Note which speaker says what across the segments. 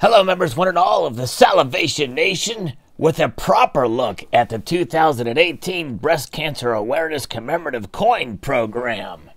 Speaker 1: Hello, members, one and all of the Salivation Nation, with a proper look at the 2018 Breast Cancer Awareness Commemorative Coin Program.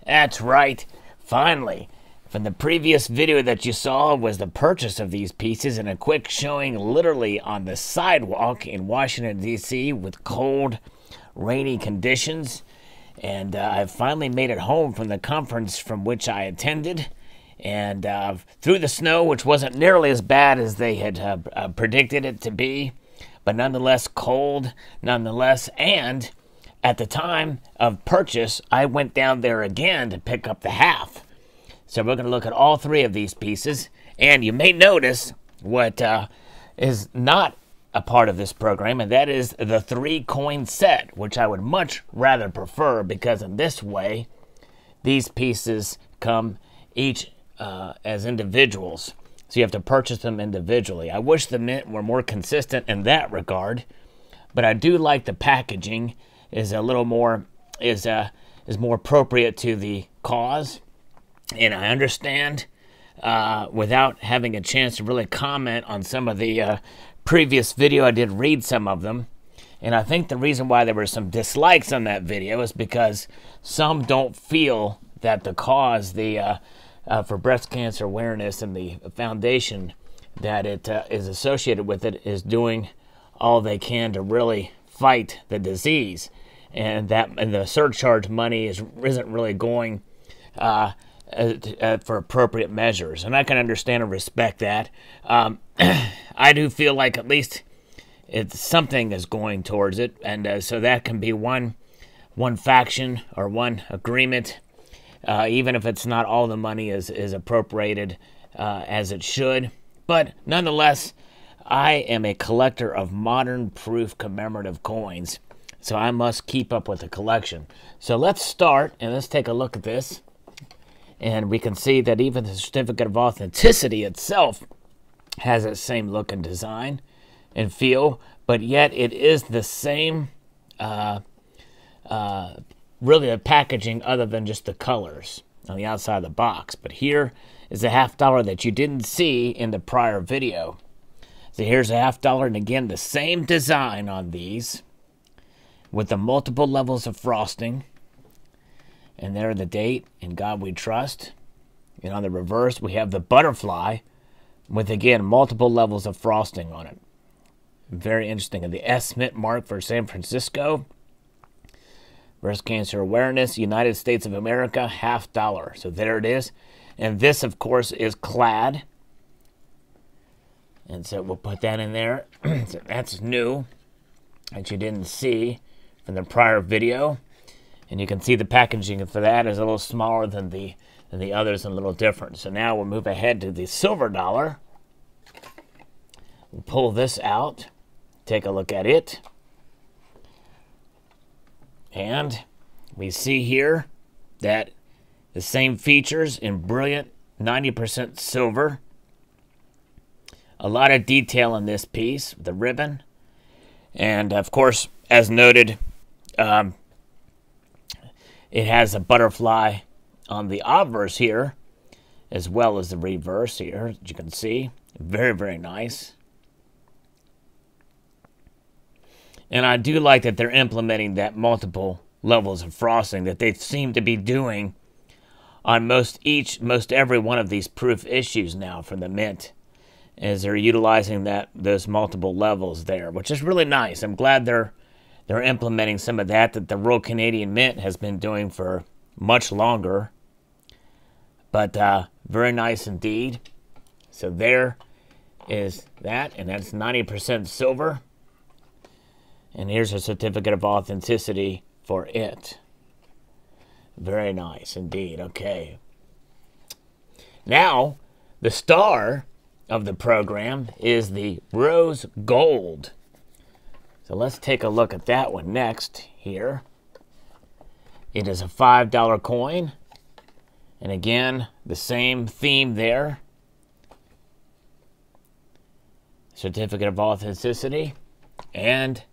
Speaker 1: That's right, finally. From the previous video that you saw was the purchase of these pieces and a quick showing literally on the sidewalk in Washington, D.C. with cold, rainy conditions. And I finally made it home from the conference from which I attended. And through the snow, which wasn't nearly as bad as they had predicted it to be, but nonetheless cold, nonetheless. And at the time of purchase, I went down there again to pick up the half. So we're going to look at all three of these pieces, and you may notice what is not a part of this program, and that is the 3-coin set, which I would much rather prefer, because in this way, these pieces come each as individuals. So you have to purchase them individually. I wish the mint were more consistent in that regard, but I do like the packaging is a little more, is more appropriate to the cause. And I understand, without having a chance to really comment on some of the previous video, I did read some of them. And I think the reason why there were some dislikes on that video is because some don't feel that the cause, for breast cancer awareness and the foundation that it is associated with it, is doing all they can to really fight the disease. And the surcharge money isn't really going for appropriate measures, and I can understand and respect that. I do feel like at least something is going towards it, and so that can be one faction or one agreement, even if it's not all the money is appropriated as it should. But nonetheless, I am a collector of modern proof commemorative coins, so I must keep up with the collection. So let's start, and let's take a look at this. And we can see that even the certificate of authenticity itself has that same look and design and feel, but yet it is the same, really the packaging other than just the colors on the outside of the box. But here is a $50 that you didn't see in the prior video. So here's a $50, and again, the same design on these with the multiple levels of frosting. And there the date, "In God We Trust." And on the reverse, we have the butterfly with, again, multiple levels of frosting on it. Very interesting. And the S-Mint mark for San Francisco. Breast Cancer Awareness, United States of America, $50. So there it is. And this, of course, is clad. And so we'll put that in there. So that's new, that you didn't see from the prior video. And you can see the packaging for that is a little smaller than the others and a little different. So now we'll move ahead to the silver dollar. We'll pull this out, take a look at it. And we see here that the same features in brilliant 90% silver. A lot of detail in this piece, the ribbon. And of course, as noted, it has a butterfly on the obverse here, as well as the reverse here, as you can see. Very, very nice. And I do like that they're implementing that multiple levels of frosting that they seem to be doing on most every one of these proof issues now from the mint, as they're utilizing those multiple levels there, which is really nice. I'm glad they're implementing some of that the Royal Canadian Mint has been doing for much longer. But very nice indeed. So there is that, and that's 90% silver. And here's a certificate of authenticity for it. Very nice indeed. Okay. Now, the star of the program is the rose gold. So let's take a look at that one next here. It is a $5 coin. And again, the same theme there. Certificate of authenticity. And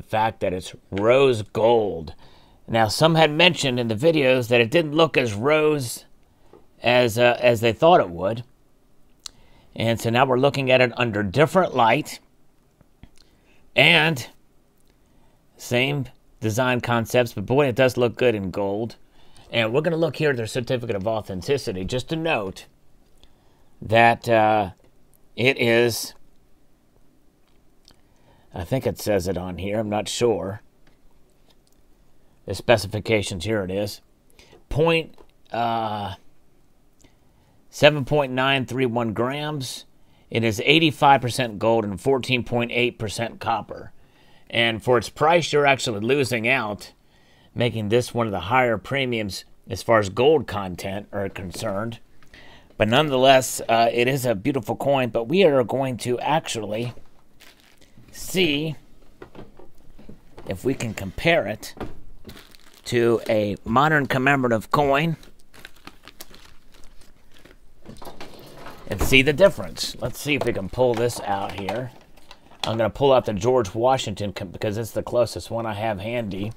Speaker 1: the fact that it's rose gold. Now, some had mentioned in the videos that it didn't look as rose as they thought it would. And so now we're looking at it under different light. And same design concepts, but boy, it does look good in gold. And we're going to look here at their certificate of authenticity, just to note that it is, I think it says it on here, I'm not sure. The specifications, here it is. 7.931 grams. It is 85% gold and 14.8% copper. And for its price, you're actually losing out, making this one of the higher premiums as far as gold content are concerned. But nonetheless, it is a beautiful coin. But we are going to actually see if we can compare it to a modern commemorative coin and see the difference. Let's see if we can pull this out here. I'm going to pull out the George Washington because it's the closest one I have handy.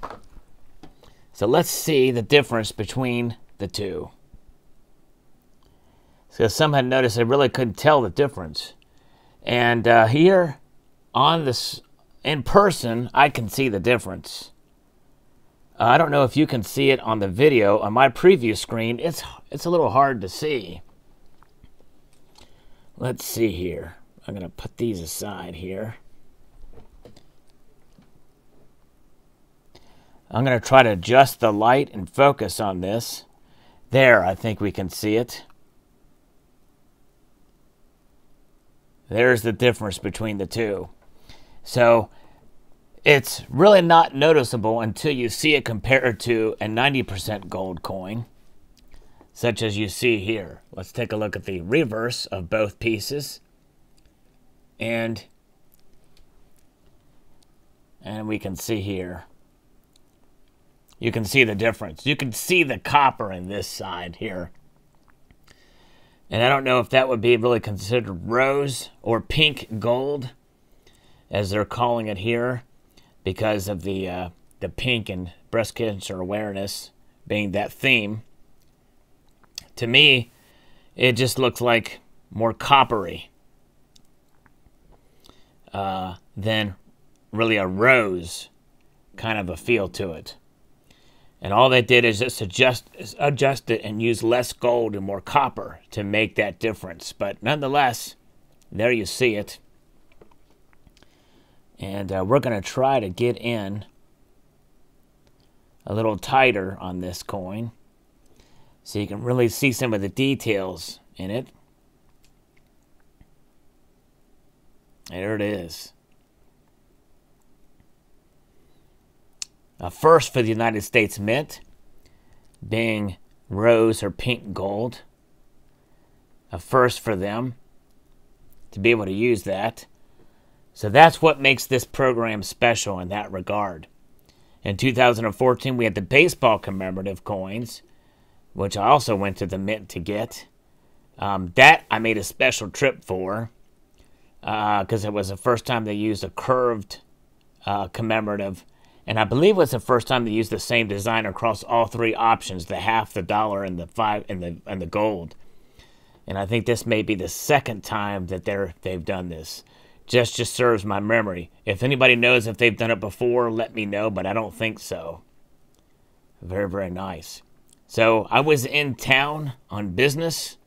Speaker 1: So let's see the difference between the two. So some had noticed they really couldn't tell the difference. And here on this in person, I can see the difference. I don't know if you can see it on the video. On my preview screen, it's a little hard to see. Let's see here. I'm going to put these aside here. I'm going to try to adjust the light and focus on this. There, I think we can see it. There's the difference between the two. So it's really not noticeable until you see it compared to a 90% gold coin, such as you see here. Let's take a look at the reverse of both pieces. And we can see here. You can see the difference. You can see the copper in this side here. And I don't know if that would be really considered rose or pink gold, as they're calling it here, because of the pink and breast cancer awareness being that theme. To me, it just looks like more coppery than really a rose kind of a feel to it. And all they did is just adjust it and use less gold and more copper to make that difference. But nonetheless, there you see it. And we're going to try to get in a little tighter on this coin so you can really see some of the details in it. There it is. A first for the United States Mint, being rose or pink gold. A first for them to be able to use that. So that's what makes this program special in that regard. In 2014, we had the baseball commemorative coins, which I also went to the Mint to get. That I made a special trip for, because it was the first time they used a curved commemorative. And I believe it was the first time they used the same design across all three options, the half, the dollar, and the five, and the gold. And I think this may be the second time that they've done this. Just serves my memory. If anybody knows if they've done it before, let me know, but I don't think so. Very, very nice. So I was in town on business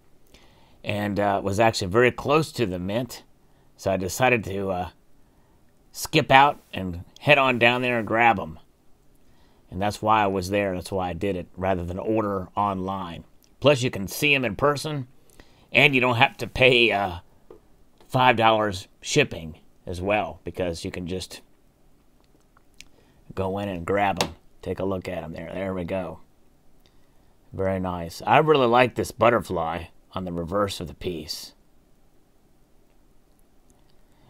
Speaker 1: and was actually very close to the Mint. So I decided to skip out and head on down there and grab them. And that's why I was there. That's why I did it rather than order online. Plus, you can see them in person, and you don't have to pay $5 shipping as well, because you can just go in and grab them. Take a look at them there. There we go. Very nice. I really like this butterfly on the reverse of the piece.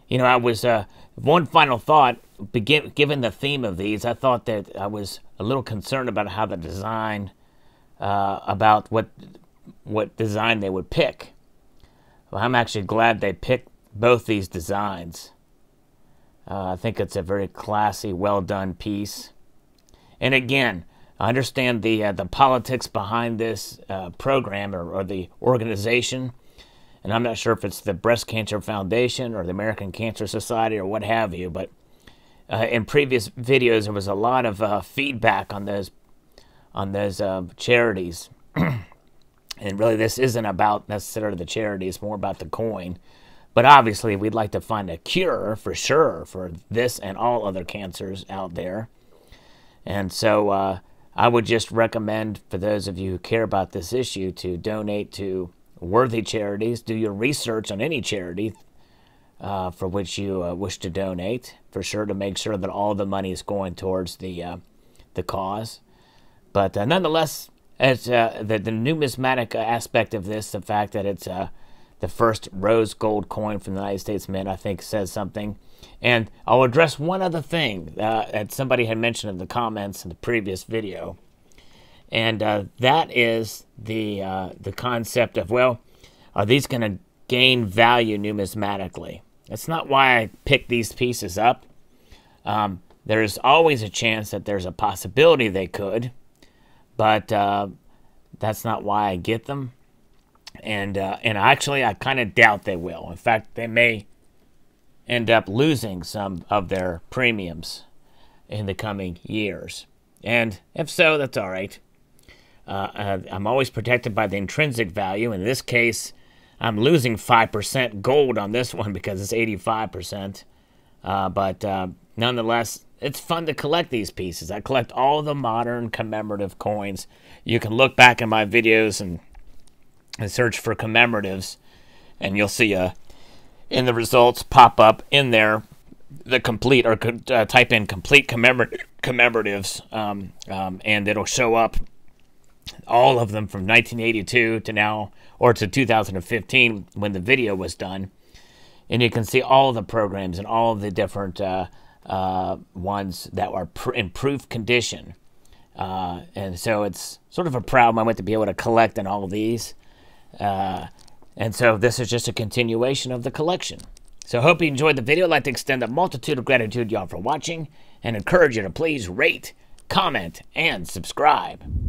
Speaker 1: You know, I was, one final thought, given the theme of these, I thought that I was a little concerned about how the design, about what design they would pick. Well, I'm actually glad they picked both these designs. I think it's a very classy, well-done piece. And again, I understand the politics behind this program or the organization. And I'm not sure if it's the Breast Cancer Foundation or the American Cancer Society or what have you. But in previous videos, there was a lot of feedback on those charities. And really, this isn't about necessarily the charity. It's more about the coin. But obviously, we'd like to find a cure for sure for this and all other cancers out there. And so I would just recommend for those of you who care about this issue to donate to worthy charities. Do your research on any charity for which you wish to donate, for sure, to make sure that all the money is going towards the cause. But nonetheless, it's the numismatic aspect of this, the fact that it's the first rose gold coin from the United States Mint, I think says something. And I'll address one other thing that somebody had mentioned in the comments in the previous video. And that is the concept of, well, are these going to gain value numismatically? That's not why I picked these pieces up. There's always a chance that there's a possibility they could, but that's not why I get them. And actually, I kind of doubt they will. In fact, they may end up losing some of their premiums in the coming years. And if so, that's all right. I'm always protected by the intrinsic value. In this case, I'm losing 5% gold on this one because it's 85%. But nonetheless, it's fun to collect these pieces. I collect all the modern commemorative coins. You can look back in my videos and search for commemoratives, and you'll see in the results pop up in there the complete, or type in complete commemoratives, and it'll show up all of them from 1982 to now, or to 2015 when the video was done. And you can see all the programs and all the different ones that are in proof condition. And so it's sort of a proud moment to be able to collect in all of these. And so this is just a continuation of the collection. So I hope you enjoyed the video. I'd like to extend a multitude of gratitude to y'all for watching and encourage you to please rate, comment, and subscribe.